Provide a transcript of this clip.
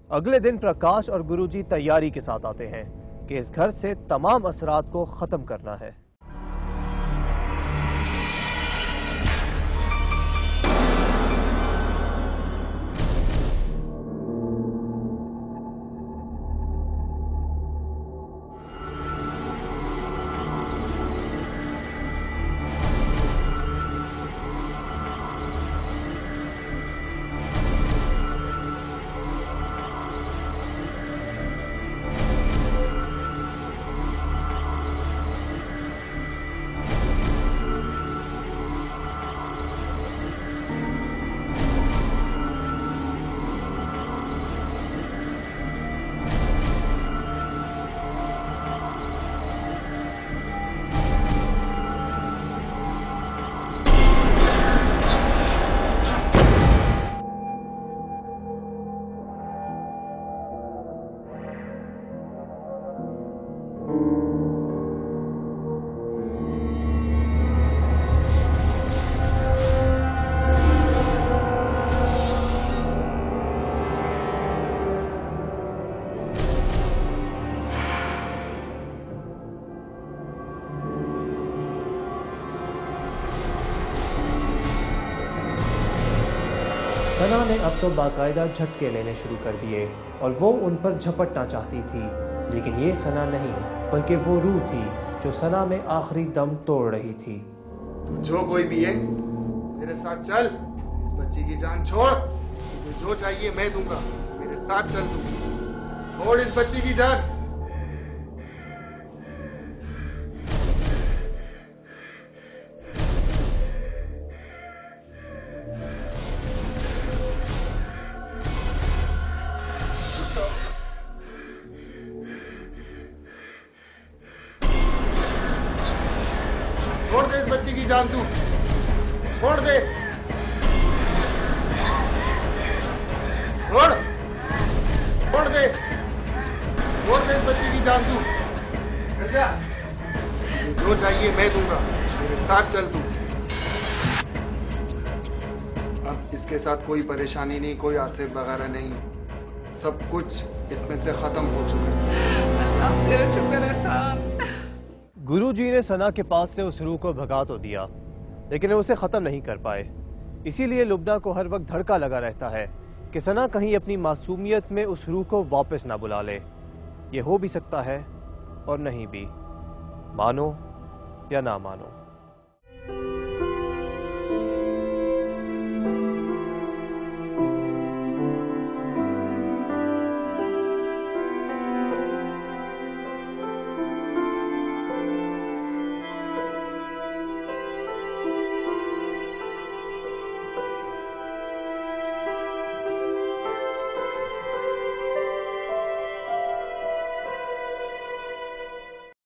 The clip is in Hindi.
अगले दिन प्रकाश और गुरुजी तैयारी के साथ आते हैं कि इस घर से तमाम असरात को खत्म करना है। सना ने अब तो बाकायदा झटके लेने शुरू कर दिए और वो उन पर झपटना चाहती थी, लेकिन ये सना नहीं बल्कि वो रूह थी जो सना में आखिरी दम तोड़ रही थी। तू जो कोई भी है मेरे साथ चल, इस बच्ची की जान छोड़, तुझे जो चाहिए मैं दूंगा, मेरे साथ चल, तू छोड़ इस बच्ची की जान। छोड़ दे इस बच्ची की जान, तू छोड़ दे, छोड़ छोड़ दे, छोड़ दे इस बच्ची की जान, तू चल जा, जो चाहिए मैं दूंगा, मेरे साथ चल तू। अब इसके साथ कोई परेशानी नहीं, कोई आसिफ वगैरह नहीं, सब कुछ इसमें से खत्म हो चुका है। अल्लाह तेरा शुक्र एहसान। गुरुजी ने सना के पास से उस रूह को भगा तो दिया, लेकिन वो उसे ख़त्म नहीं कर पाए। इसीलिए लुब्ना को हर वक्त धड़का लगा रहता है कि सना कहीं अपनी मासूमियत में उस रूह को वापस ना बुला ले। ये हो भी सकता है और नहीं भी, मानो या ना मानो।